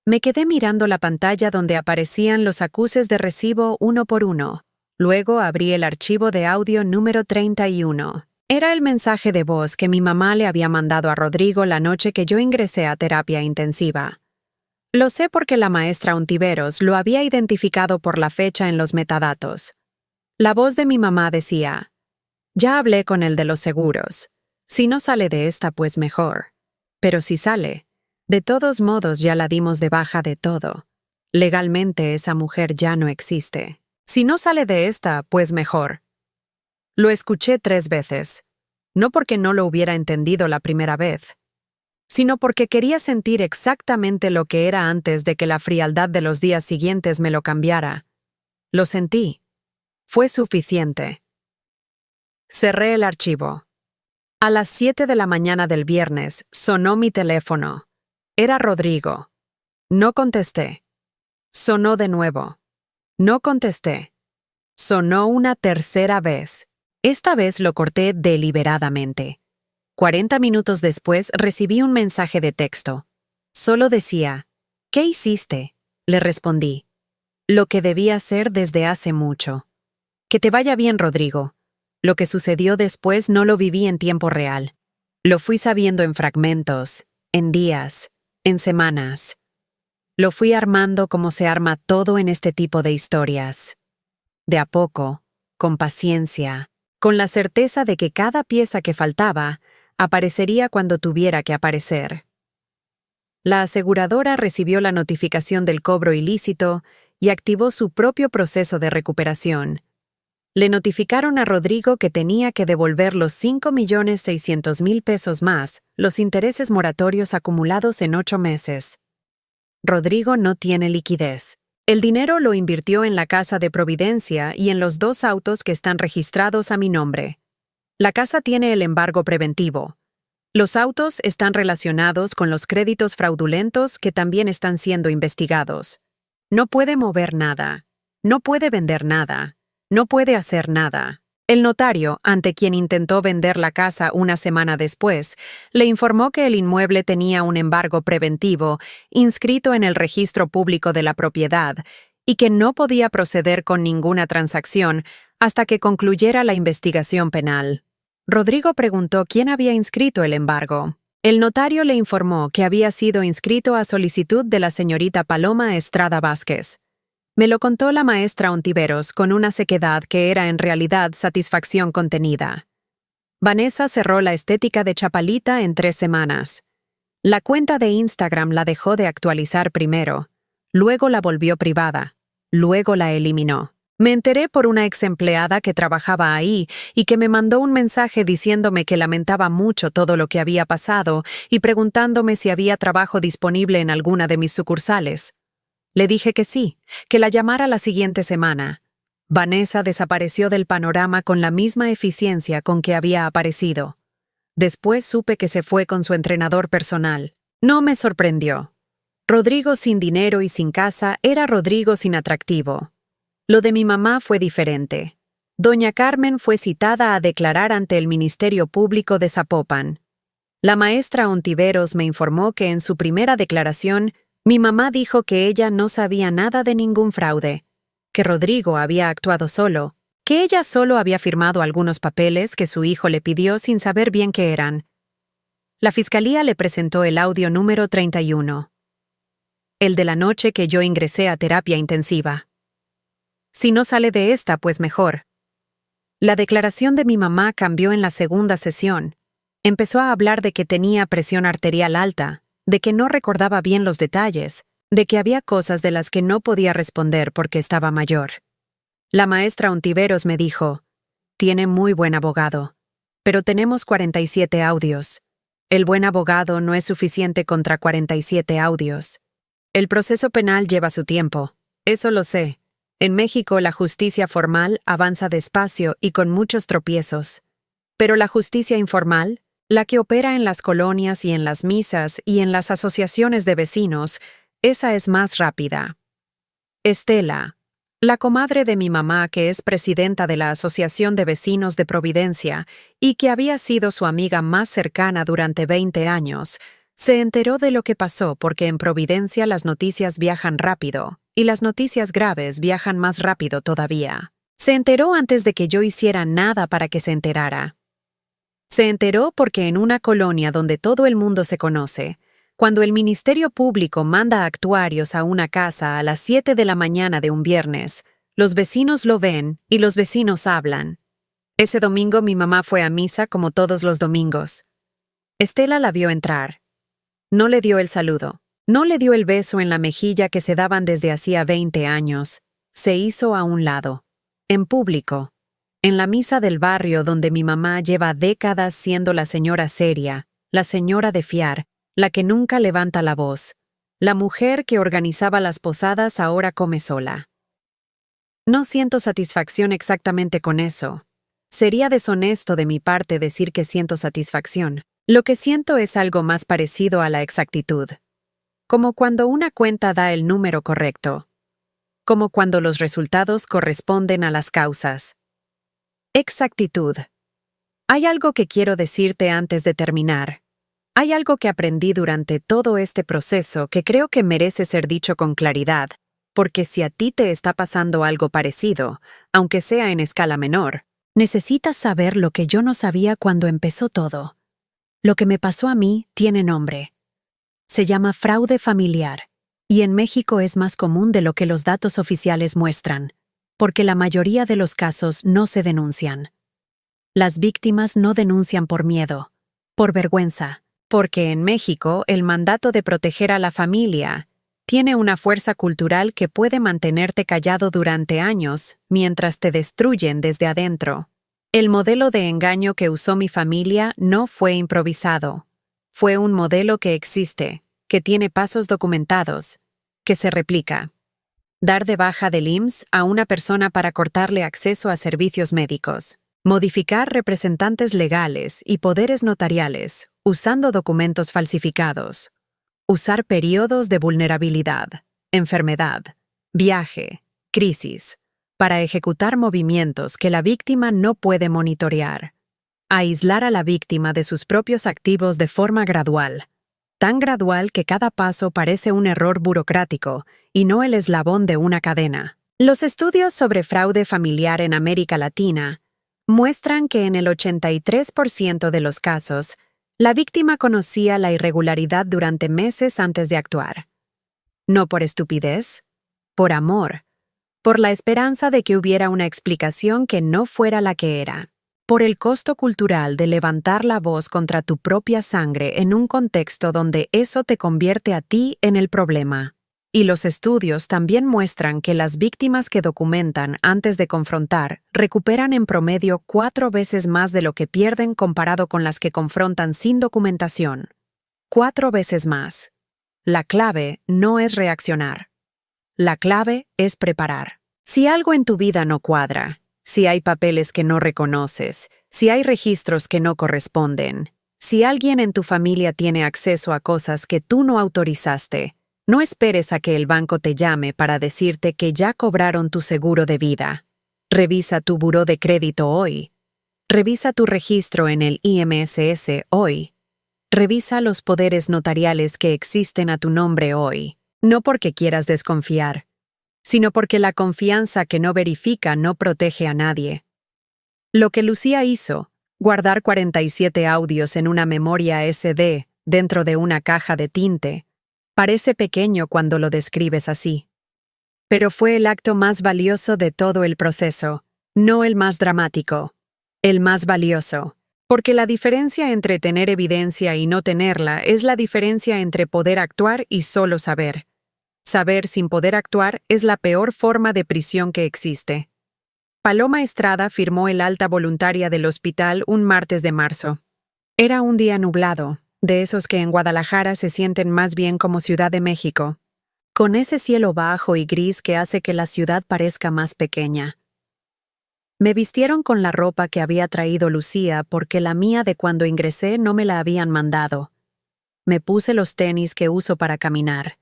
Me quedé mirando la pantalla donde aparecían los acuses de recibo uno por uno. Luego abrí el archivo de audio número 31. Era el mensaje de voz que mi mamá le había mandado a Rodrigo la noche que yo ingresé a terapia intensiva. Lo sé porque la maestra Ontiveros lo había identificado por la fecha en los metadatos. La voz de mi mamá decía: ya hablé con el de los seguros. Si no sale de esta, pues mejor. Pero si sale, de todos modos ya la dimos de baja de todo. Legalmente esa mujer ya no existe. Si no sale de esta, pues mejor. Lo escuché 3 veces. No porque no lo hubiera entendido la primera vez, sino porque quería sentir exactamente lo que era antes de que la frialdad de los días siguientes me lo cambiara. Lo sentí. Fue suficiente. Cerré el archivo. A las 7 de la mañana del viernes sonó mi teléfono. Era Rodrigo. No contesté. Sonó de nuevo. No contesté. Sonó una tercera vez. Esta vez lo corté deliberadamente. 40 minutos después recibí un mensaje de texto. Solo decía: ¿qué hiciste? Le respondí: lo que debía hacer desde hace mucho. Que te vaya bien, Rodrigo. Lo que sucedió después no lo viví en tiempo real. Lo fui sabiendo en fragmentos, en días, en semanas. Lo fui armando como se arma todo en este tipo de historias. De a poco, con paciencia, con la certeza de que cada pieza que faltaba aparecería cuando tuviera que aparecer. La aseguradora recibió la notificación del cobro ilícito y activó su propio proceso de recuperación. Le notificaron a Rodrigo que tenía que devolver los 5.600.000 pesos más los intereses moratorios acumulados en 8 meses. Rodrigo no tiene liquidez. El dinero lo invirtió en la casa de Providencia y en los 2 autos que están registrados a mi nombre. La casa tiene el embargo preventivo. Los autos están relacionados con los créditos fraudulentos que también están siendo investigados. No puede mover nada. No puede vender nada. No puede hacer nada. El notario, ante quien intentó vender la casa una semana después, le informó que el inmueble tenía un embargo preventivo inscrito en el registro público de la propiedad y que no podía proceder con ninguna transacción hasta que concluyera la investigación penal. Rodrigo preguntó quién había inscrito el embargo. El notario le informó que había sido inscrito a solicitud de la señorita Paloma Estrada Vázquez. Me lo contó la maestra Ontiveros con una sequedad que era en realidad satisfacción contenida. Vanessa cerró la estética de Chapalita en 3 semanas. La cuenta de Instagram la dejó de actualizar primero, luego la volvió privada, luego la eliminó. Me enteré por una ex empleada que trabajaba ahí y que me mandó un mensaje diciéndome que lamentaba mucho todo lo que había pasado y preguntándome si había trabajo disponible en alguna de mis sucursales. Le dije que sí, que la llamara la siguiente semana. Vanessa desapareció del panorama con la misma eficiencia con que había aparecido. Después supe que se fue con su entrenador personal. No me sorprendió. Rodrigo sin dinero y sin casa era Rodrigo sin atractivo. Lo de mi mamá fue diferente. Doña Carmen fue citada a declarar ante el Ministerio Público de Zapopan. La maestra Ontiveros me informó que en su primera declaración, mi mamá dijo que ella no sabía nada de ningún fraude, que Rodrigo había actuado solo, que ella solo había firmado algunos papeles que su hijo le pidió sin saber bien qué eran. La fiscalía le presentó el audio número 31. El de la noche que yo ingresé a terapia intensiva. Si no sale de esta, pues mejor. La declaración de mi mamá cambió en la segunda sesión. Empezó a hablar de que tenía presión arterial alta, de que no recordaba bien los detalles, de que había cosas de las que no podía responder porque estaba mayor. La maestra Ontiveros me dijo: tiene muy buen abogado, pero tenemos 47 audios. El buen abogado no es suficiente contra 47 audios. El proceso penal lleva su tiempo, eso lo sé. En México la justicia formal avanza despacio y con muchos tropiezos. Pero la justicia informal, la que opera en las colonias y en las misas y en las asociaciones de vecinos, esa es más rápida. Estela, la comadre de mi mamá que es presidenta de la Asociación de Vecinos de Providencia y que había sido su amiga más cercana durante 20 años, se enteró de lo que pasó porque en Providencia las noticias viajan rápido y las noticias graves viajan más rápido todavía. Se enteró antes de que yo hiciera nada para que se enterara. Se enteró porque en una colonia donde todo el mundo se conoce, Cuando el Ministerio Público manda actuarios a una casa a las 7 de la mañana de un viernes, los vecinos lo ven y los vecinos hablan. Ese domingo mi mamá fue a misa como todos los domingos. Estela la vio entrar. No le dio el saludo. No le dio el beso en la mejilla que se daban desde hacía 20 años. Se hizo a un lado. En público. En la misa del barrio donde mi mamá lleva décadas siendo la señora seria, la señora de fiar, la que nunca levanta la voz. La mujer que organizaba las posadas ahora come sola. No siento satisfacción exactamente con eso. Sería deshonesto de mi parte decir que siento satisfacción. Lo que siento es algo más parecido a la exactitud. Como cuando una cuenta da el número correcto. Como cuando los resultados corresponden a las causas. Exactitud. Hay algo que quiero decirte antes de terminar. Hay algo que aprendí durante todo este proceso que creo que merece ser dicho con claridad, porque si a ti te está pasando algo parecido, aunque sea en escala menor, necesitas saber lo que yo no sabía cuando empezó todo. Lo que me pasó a mí tiene nombre. Se llama fraude familiar, y en México es más común de lo que los datos oficiales muestran, porque la mayoría de los casos no se denuncian. Las víctimas no denuncian por miedo, por vergüenza, porque en México el mandato de proteger a la familia tiene una fuerza cultural que puede mantenerte callado durante años mientras te destruyen desde adentro. El modelo de engaño que usó mi familia no fue improvisado. Fue un modelo que existe, que tiene pasos documentados, que se replica. Dar de baja del IMSS a una persona para cortarle acceso a servicios médicos. Modificar representantes legales y poderes notariales usando documentos falsificados. Usar periodos de vulnerabilidad, enfermedad, viaje, crisis, para ejecutar movimientos que la víctima no puede monitorear. Aislar a la víctima de sus propios activos de forma gradual. Tan gradual que cada paso parece un error burocrático y no el eslabón de una cadena. Los estudios sobre fraude familiar en América Latina muestran que en el 83% de los casos, la víctima conocía la irregularidad durante meses antes de actuar. No por estupidez, por amor, por la esperanza de que hubiera una explicación que no fuera la que era, por el costo cultural de levantar la voz contra tu propia sangre en un contexto donde eso te convierte a ti en el problema. Y los estudios también muestran que las víctimas que documentan antes de confrontar recuperan en promedio 4 veces más de lo que pierden comparado con las que confrontan sin documentación. 4 veces más. La clave no es reaccionar. La clave es preparar. Si algo en tu vida no cuadra, si hay papeles que no reconoces, si hay registros que no corresponden, si alguien en tu familia tiene acceso a cosas que tú no autorizaste, no esperes a que el banco te llame para decirte que ya cobraron tu seguro de vida. Revisa tu buró de crédito hoy. Revisa tu registro en el IMSS hoy. Revisa los poderes notariales que existen a tu nombre hoy, no porque quieras desconfiar, sino porque la confianza que no verifica no protege a nadie. Lo que Lucía hizo, guardar 47 audios en una memoria SD dentro de una caja de tinte, parece pequeño cuando lo describes así. Pero fue el acto más valioso de todo el proceso, no el más dramático, el más valioso. Porque la diferencia entre tener evidencia y no tenerla es la diferencia entre poder actuar y solo saber. Saber sin poder actuar es la peor forma de prisión que existe. Paloma Estrada firmó el alta voluntaria del hospital un martes de marzo. Era un día nublado, de esos que en Guadalajara se sienten más bien como Ciudad de México, con ese cielo bajo y gris que hace que la ciudad parezca más pequeña. Me vistieron con la ropa que había traído Lucía porque la mía de cuando ingresé no me la habían mandado. Me puse los tenis que uso para caminar,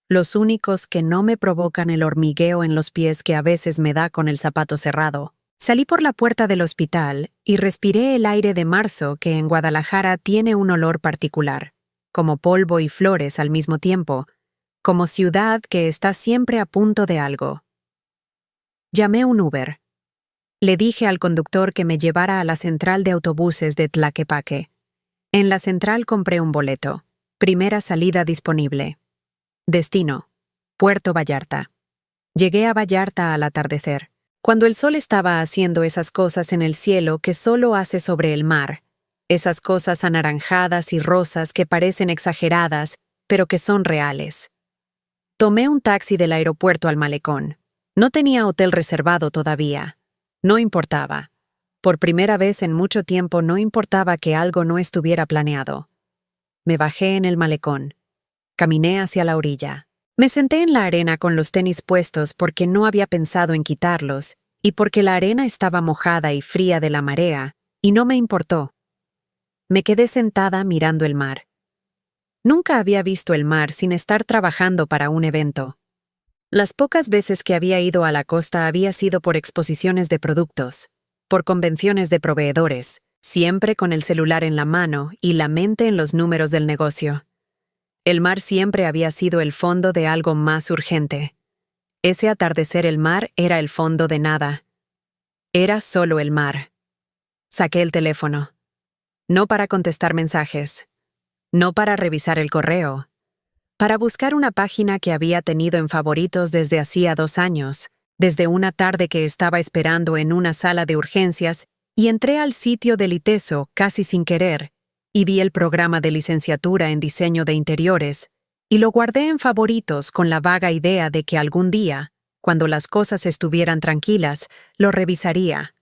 los únicos que no me provocan el hormigueo en los pies que a veces me da con el zapato cerrado. Salí por la puerta del hospital y respiré el aire de marzo que en Guadalajara tiene un olor particular, como polvo y flores al mismo tiempo, como ciudad que está siempre a punto de algo. Llamé un Uber. Le dije al conductor que me llevara a la central de autobuses de Tlaquepaque. En la central compré un boleto. Primera salida disponible. Destino: Puerto Vallarta. Llegué a Vallarta al atardecer, cuando el sol estaba haciendo esas cosas en el cielo que solo hace sobre el mar, esas cosas anaranjadas y rosas que parecen exageradas, pero que son reales. Tomé un taxi del aeropuerto al malecón. No tenía hotel reservado todavía. No importaba. Por primera vez en mucho tiempo no importaba que algo no estuviera planeado. Me bajé en el malecón. Caminé hacia la orilla. Me senté en la arena con los tenis puestos porque no había pensado en quitarlos y porque la arena estaba mojada y fría de la marea, y no me importó. Me quedé sentada mirando el mar. Nunca había visto el mar sin estar trabajando para un evento. Las pocas veces que había ido a la costa había sido por exposiciones de productos, por convenciones de proveedores, siempre con el celular en la mano y la mente en los números del negocio. El mar siempre había sido el fondo de algo más urgente. Ese atardecer el mar era el fondo de nada. Era solo el mar. Saqué el teléfono. No para contestar mensajes. No para revisar el correo. Para buscar una página que había tenido en favoritos desde hacía 2 años, desde una tarde que estaba esperando en una sala de urgencias, y entré al sitio del ITESO casi sin querer, y vi el programa de licenciatura en diseño de interiores, y lo guardé en favoritos con la vaga idea de que algún día, cuando las cosas estuvieran tranquilas, lo revisaría.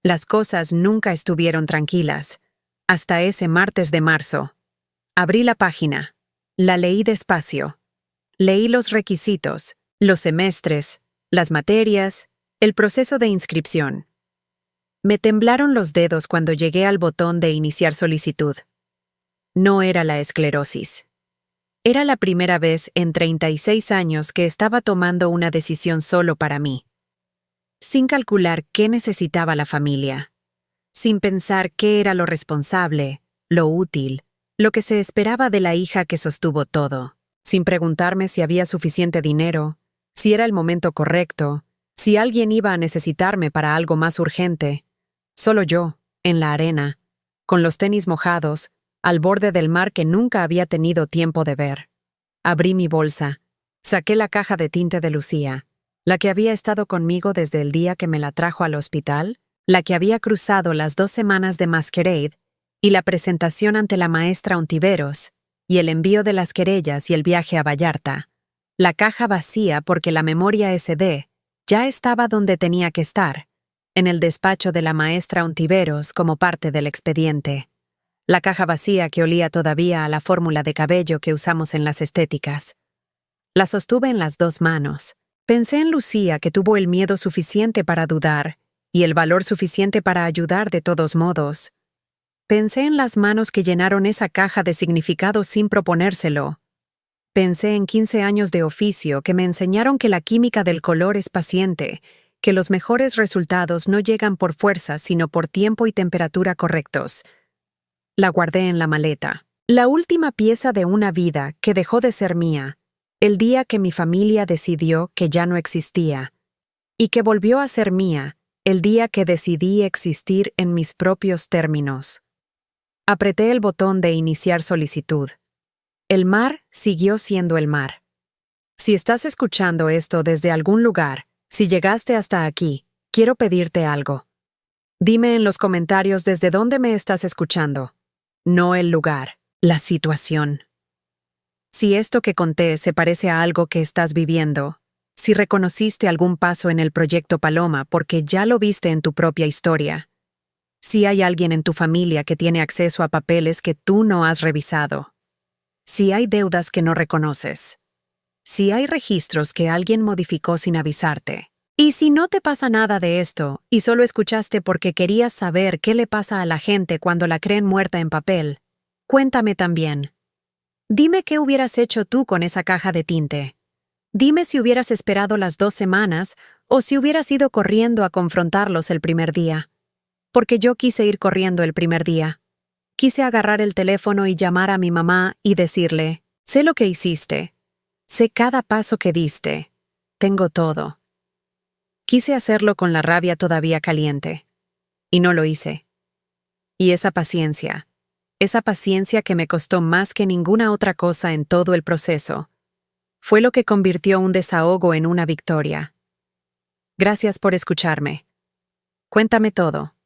Las cosas nunca estuvieron tranquilas, hasta ese martes de marzo. Abrí la página. La leí despacio. Leí los requisitos, los semestres, las materias, el proceso de inscripción. Me temblaron los dedos cuando llegué al botón de iniciar solicitud. No era la esclerosis. Era la primera vez en 36 años que estaba tomando una decisión solo para mí. Sin calcular qué necesitaba la familia. Sin pensar qué era lo responsable, lo útil, lo que se esperaba de la hija que sostuvo todo. Sin preguntarme si había suficiente dinero, si era el momento correcto, si alguien iba a necesitarme para algo más urgente. Solo yo, en la arena, con los tenis mojados, al borde del mar que nunca había tenido tiempo de ver. Abrí mi bolsa, saqué la caja de tinte de Lucía, la que había estado conmigo desde el día que me la trajo al hospital, la que había cruzado las 2 semanas de Masquerade, y la presentación ante la maestra Ontiveros, y el envío de las querellas y el viaje a Vallarta. La caja vacía porque la memoria SD ya estaba donde tenía que estar, en el despacho de la maestra Ontiveros como parte del expediente. La caja vacía que olía todavía a la fórmula de cabello que usamos en las estéticas. La sostuve en las 2 manos. Pensé en Lucía, que tuvo el miedo suficiente para dudar y el valor suficiente para ayudar de todos modos. Pensé en las manos que llenaron esa caja de significado sin proponérselo. Pensé en 15 años de oficio que me enseñaron que la química del color es paciente, que los mejores resultados no llegan por fuerza sino por tiempo y temperatura correctos. La guardé en la maleta. La última pieza de una vida que dejó de ser mía, el día que mi familia decidió que ya no existía, y que volvió a ser mía, el día que decidí existir en mis propios términos. Apreté el botón de iniciar solicitud. El mar siguió siendo el mar. Si estás escuchando esto desde algún lugar, si llegaste hasta aquí, quiero pedirte algo. Dime en los comentarios desde dónde me estás escuchando. No el lugar, la situación. Si esto que conté se parece a algo que estás viviendo, si reconociste algún paso en el proyecto Paloma porque ya lo viste en tu propia historia, si hay alguien en tu familia que tiene acceso a papeles que tú no has revisado, si hay deudas que no reconoces, si hay registros que alguien modificó sin avisarte, y si no te pasa nada de esto y solo escuchaste porque querías saber qué le pasa a la gente cuando la creen muerta en papel, cuéntame también. Dime qué hubieras hecho tú con esa caja de tinte. Dime si hubieras esperado las 2 semanas o si hubieras ido corriendo a confrontarlos el primer día. Porque yo quise ir corriendo el primer día. Quise agarrar el teléfono y llamar a mi mamá y decirle, sé lo que hiciste. Sé cada paso que diste. Tengo todo. Quise hacerlo con la rabia todavía caliente. Y no lo hice. Y esa paciencia, Esa paciencia que me costó más que ninguna otra cosa en todo el proceso, fue lo que convirtió un desahogo en una victoria. Gracias por escucharme. Cuéntame todo.